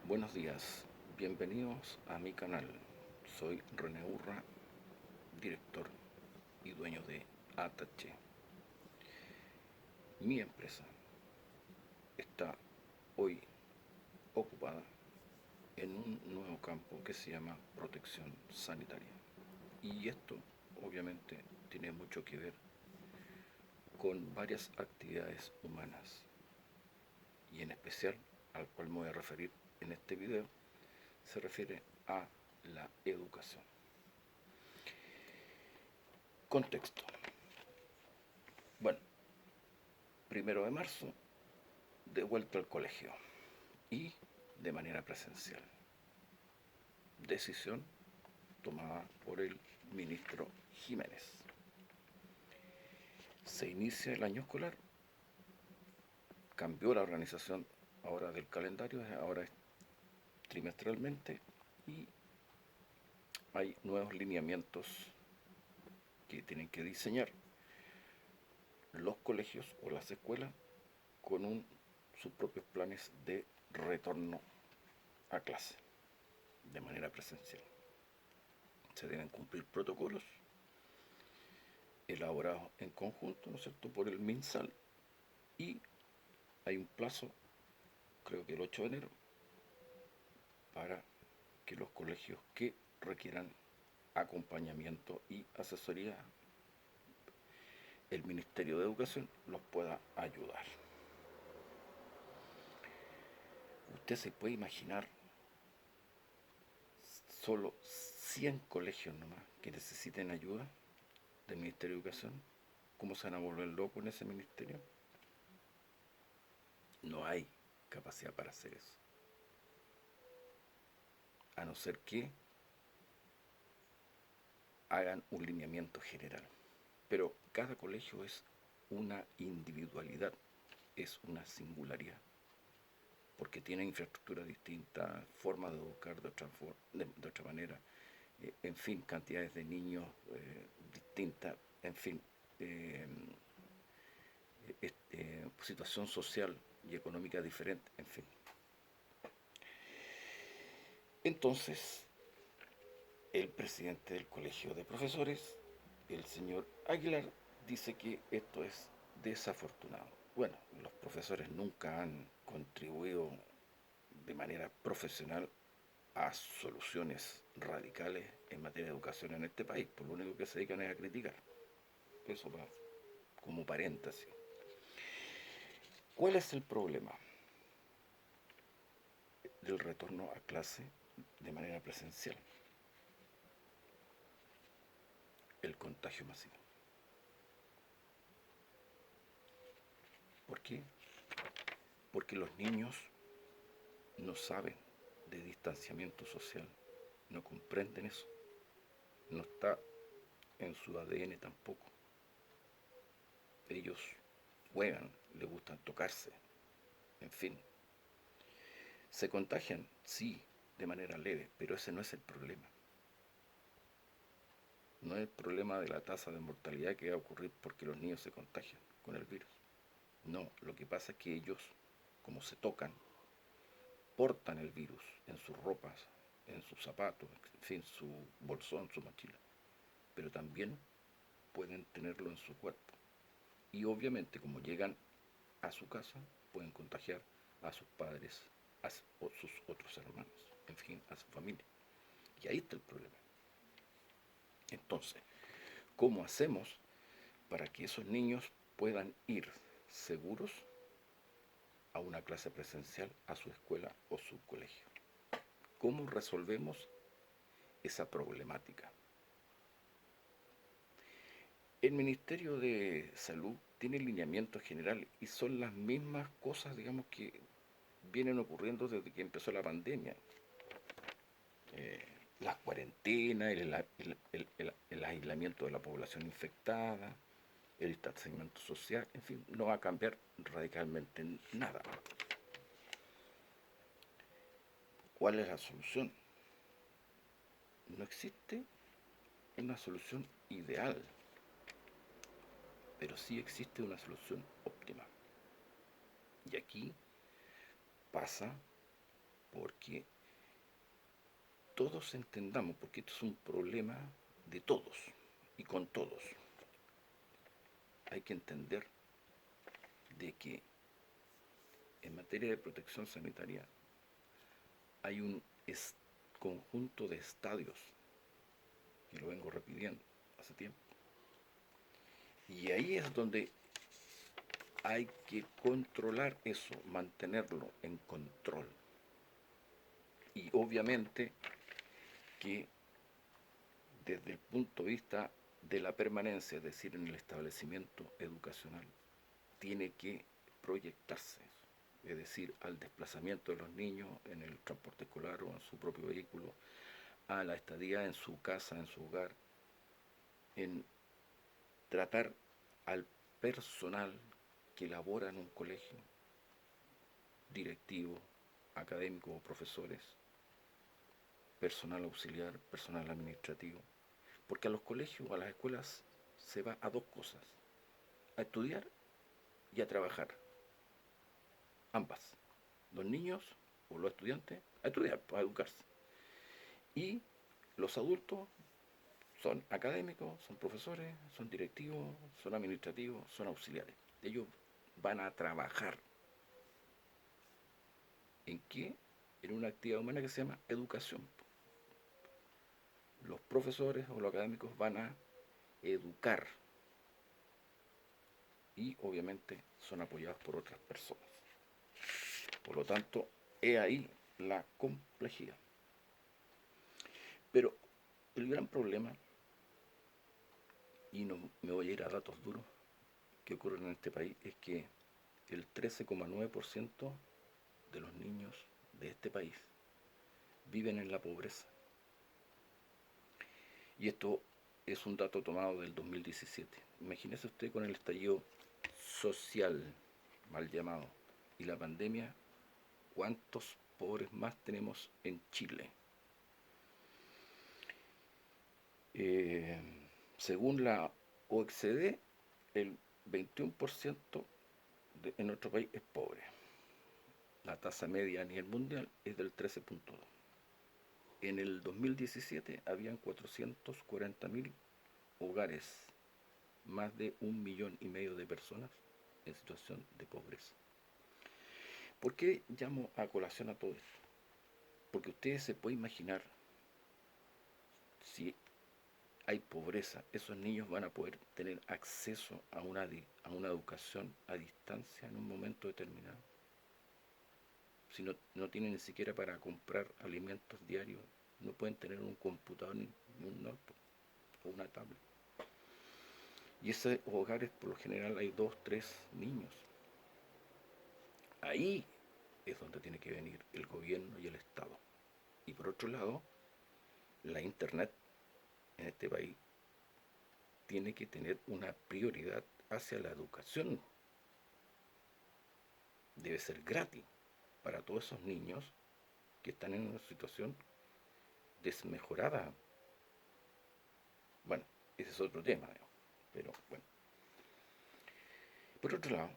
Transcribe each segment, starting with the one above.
Buenos días, bienvenidos a mi canal. Soy René Urra, director y dueño de Ataché. Mi empresa está hoy ocupada en un nuevo campo que se llama protección sanitaria. Y esto obviamente tiene mucho que ver con varias actividades humanas y en especial al cual me voy a referir en este video se refiere a la educación. Contexto. Bueno, 1 de marzo, de vuelta al colegio y de manera presencial. Decisión tomada por el ministro Jiménez. Se inicia el año escolar, cambió la organización ahora del calendario, ahora es trimestralmente y hay nuevos lineamientos que tienen que diseñar los colegios o las escuelas con sus propios planes de retorno a clase de manera presencial. Se deben cumplir protocolos elaborados en conjunto, ¿no es cierto?, por el MinSal, y hay un plazo, creo que el 8 de enero, para que los colegios que requieran acompañamiento y asesoría, el Ministerio de Educación los pueda ayudar. Usted se puede imaginar solo 100 colegios nomás que necesiten ayuda del Ministerio de Educación. ¿Cómo se van a volver locos en ese ministerio? No hay capacidad para hacer eso. A no ser que hagan un lineamiento general. Pero cada colegio es una individualidad, es una singularidad, porque tiene infraestructuras distintas, formas de educar de otra manera, en fin, cantidades de niños distintas, en fin, situación social y económica diferente, en fin. Entonces, el presidente del colegio de profesores, el señor Aguilar, dice que esto es desafortunado. Bueno, los profesores nunca han contribuido de manera profesional a soluciones radicales en materia de educación en este país, por lo único que se dedican es a criticar. Eso va como paréntesis. ¿Cuál es el problema del retorno a clase de manera presencial? El contagio masivo. ¿Por qué? Porque los niños no saben de distanciamiento social, no comprenden eso, no está en su ADN tampoco. Ellos juegan, les gustan tocarse, en fin. Se contagian, sí, de manera leve, pero ese no es el problema. No es el problema de la tasa de mortalidad que va a ocurrir porque los niños se contagian con el virus. No, lo que pasa es que ellos, como se tocan, portan el virus en sus ropas, en sus zapatos, en fin, su bolsón, su mochila, pero también pueden tenerlo en su cuerpo. Y obviamente, como llegan a su casa, pueden contagiar a sus padres, a sus otros hermanos, en fin, a su familia. Y ahí está el problema. Entonces, ¿cómo hacemos para que esos niños puedan ir seguros a una clase presencial, a su escuela o su colegio? ¿Cómo resolvemos esa problemática? El Ministerio de Salud tiene lineamientos generales y son las mismas cosas, digamos, que vienen ocurriendo desde que empezó la pandemia. Las cuarentenas, el aislamiento de la población infectada, el distanciamiento social, en fin, no va a cambiar radicalmente nada. ¿Cuál es la solución? No existe una solución ideal, pero sí existe una solución óptima. Y aquí pasa porque todos entendamos, porque esto es un problema de todos y con todos. Hay que entender de que en materia de protección sanitaria hay un conjunto de estadios, que lo vengo repitiendo hace tiempo, y ahí es donde hay que controlar eso, mantenerlo en control. Y obviamente que desde el punto de vista de la permanencia, es decir, en el establecimiento educacional, tiene que proyectarse, es decir, al desplazamiento de los niños en el transporte escolar o en su propio vehículo, a la estadía en su casa, en su hogar, en tratar al personal que labora en un colegio, directivo, académico o profesores, personal auxiliar, personal administrativo, porque a los colegios o a las escuelas se va a dos cosas, a estudiar y a trabajar, ambas. Los niños o los estudiantes a estudiar, a educarse. Y los adultos son académicos, son profesores, son directivos, son administrativos, son auxiliares. Ellos van a trabajar. ¿En qué? En una actividad humana que se llama educación. Los profesores o los académicos van a educar y obviamente son apoyados por otras personas. Por lo tanto, he ahí la complejidad. Pero el gran problema, y no me voy a ir a datos duros que ocurren en este país, es que el 13,9% de los niños de este país viven en la pobreza. Y esto es un dato tomado del 2017. Imagínese usted con el estallido social, mal llamado, y la pandemia, ¿cuántos pobres más tenemos en Chile? Eh, Según la OECD, el 21% en nuestro país es pobre. La tasa media a nivel mundial es del 13,2. En el 2017 habían 440.000 hogares, más de 1,5 millones de personas en situación de pobreza. ¿Por qué llamo a colación a todo esto? Porque ustedes se pueden imaginar, si hay pobreza, esos niños van a poder tener acceso a una educación a distancia en un momento determinado. Si no tienen ni siquiera para comprar alimentos diarios, no pueden tener un computador ni un notebook o una tablet. Y esos hogares, por lo general, hay 2, 3 niños. Ahí es donde tiene que venir el gobierno y el Estado. Y por otro lado, la Internet en este país tiene que tener una prioridad hacia la educación. Debe ser gratis para todos esos niños que están en una situación desmejorada. Bueno, ese es otro tema, ¿no? Pero bueno. Por otro lado,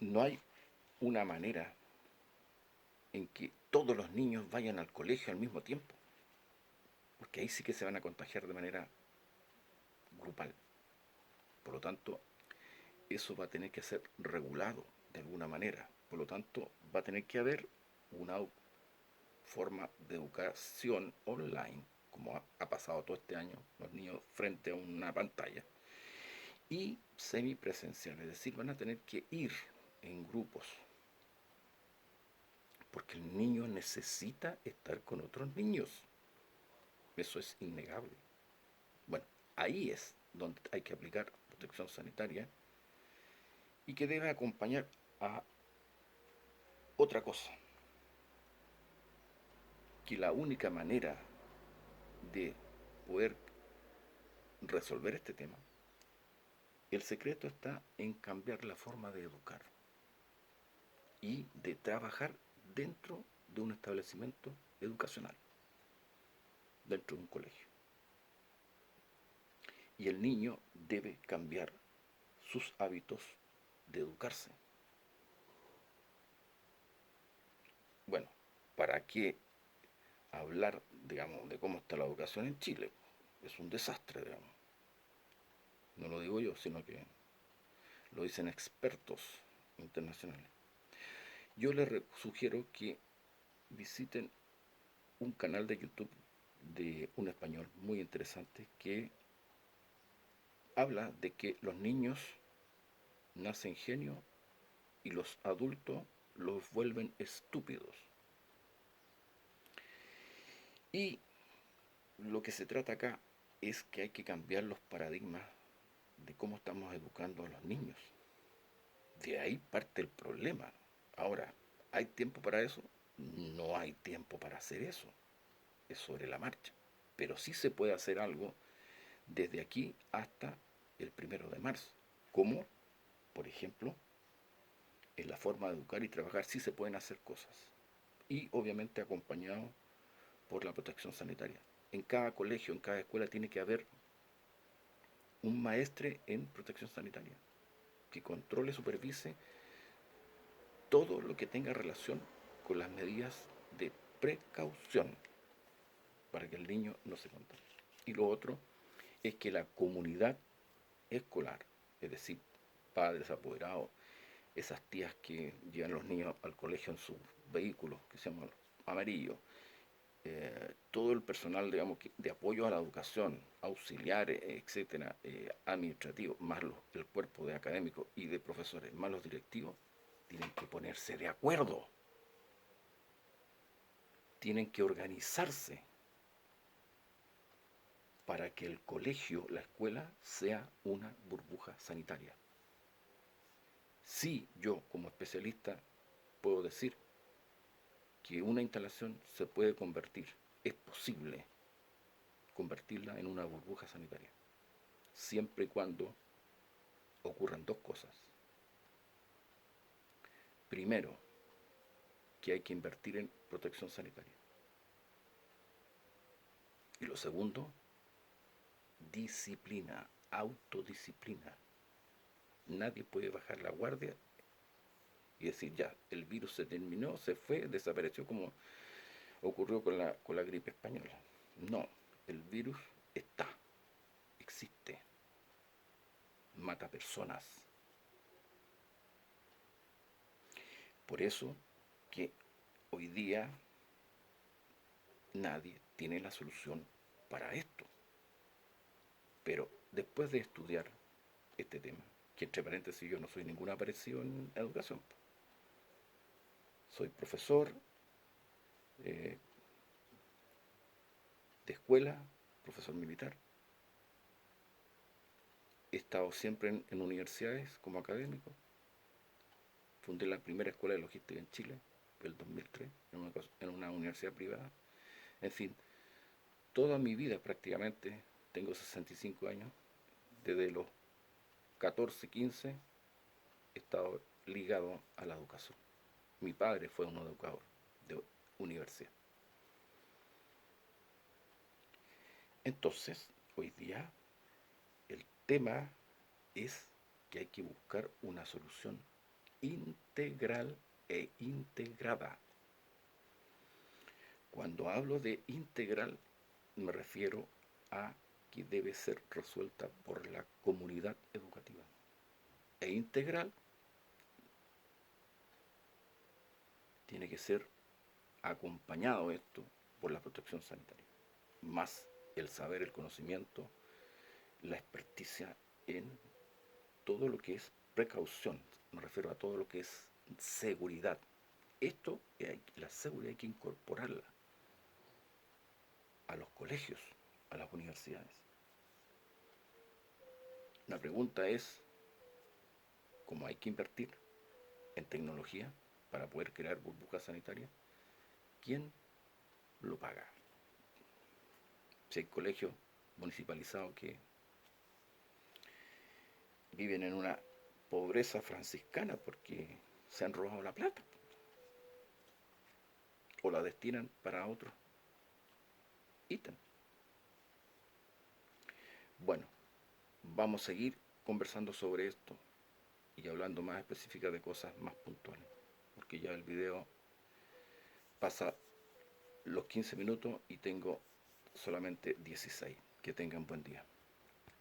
no hay una manera en que todos los niños vayan al colegio al mismo tiempo, porque ahí sí que se van a contagiar de manera grupal. Por lo tanto, eso va a tener que ser regulado de alguna manera. Por lo tanto, va a tener que haber una forma de educación online, como ha pasado todo este año, los niños frente a una pantalla, y semipresencial, es decir, van a tener que ir en grupos, porque el niño necesita estar con otros niños. Eso es innegable. Bueno, ahí es donde hay que aplicar protección sanitaria y que debe acompañar a otra cosa, que la única manera de poder resolver este tema, el secreto está en cambiar la forma de educar y de trabajar dentro de un establecimiento educacional, dentro de un colegio. Y el niño debe cambiar sus hábitos de educarse. Bueno, ¿para qué hablar, digamos, de cómo está la educación en Chile? Es un desastre, digamos. No lo digo yo, sino que lo dicen expertos internacionales. Yo les sugiero que visiten un canal de YouTube de un español muy interesante que habla de que los niños nacen genios y los adultos los vuelven estúpidos. Y lo que se trata acá es que hay que cambiar los paradigmas de cómo estamos educando a los niños. De ahí parte el problema. Ahora, ¿hay tiempo para eso? No hay tiempo para hacer eso. Es sobre la marcha. Pero sí se puede hacer algo desde aquí hasta el 1 de marzo. Como, por ejemplo, en la forma de educar y trabajar sí se pueden hacer cosas. Y obviamente acompañado por la protección sanitaria. En cada colegio, en cada escuela tiene que haber un maestre en protección sanitaria que controle, supervise todo lo que tenga relación con las medidas de precaución para que el niño no se contagie. Y lo otro es que la comunidad escolar, es decir, padres, apoderados, esas tías que llevan los niños al colegio en sus vehículos, que se llaman amarillos, todo el personal, digamos, de apoyo a la educación, auxiliares, etcétera, administrativos, más el cuerpo de académicos y de profesores, más los directivos, tienen que ponerse de acuerdo, tienen que organizarse para que el colegio, la escuela, sea una burbuja sanitaria. Sí, yo como especialista puedo decir que una instalación se puede convertir, es posible convertirla en una burbuja sanitaria, siempre y cuando ocurran dos cosas. Primero, que hay que invertir en protección sanitaria. Y lo segundo, disciplina, autodisciplina. Nadie puede bajar la guardia y decir, ya, el virus se terminó, se fue, desapareció como ocurrió con la gripe española. No, el virus está, existe, mata personas. Por eso que hoy día nadie tiene la solución para esto. Pero después de estudiar este tema, que entre paréntesis yo no soy ningún aparecido en educación, soy profesor eh, de escuela, profesor militar, he estado siempre en universidades como académico, fundé la primera escuela de logística en Chile, el 2003, en una universidad privada, en fin, toda mi vida prácticamente, tengo 65 años, desde los 14, 15, he estado ligado a la educación. Mi padre fue un educador de universidad. Entonces, hoy día, el tema es que hay que buscar una solución integral e integrada. Cuando hablo de integral, me refiero a que debe ser resuelta por la comunidad educativa. E integral tiene que ser acompañado esto por la protección sanitaria, más el saber, el conocimiento, la experticia en todo lo que es precaución, me refiero a todo lo que es seguridad. Esto, la seguridad hay que incorporarla a los colegios, a las universidades. La pregunta es, ¿cómo hay que invertir en tecnología para poder crear burbujas sanitarias? ¿Quién lo paga? Si hay colegios municipalizados que viven en una pobreza franciscana porque se han robado la plata o la destinan para otros ítems. Bueno, vamos a seguir conversando sobre esto y hablando más específicas de cosas más puntuales, porque ya el video pasa los 15 minutos y tengo solamente 16. Que tengan buen día.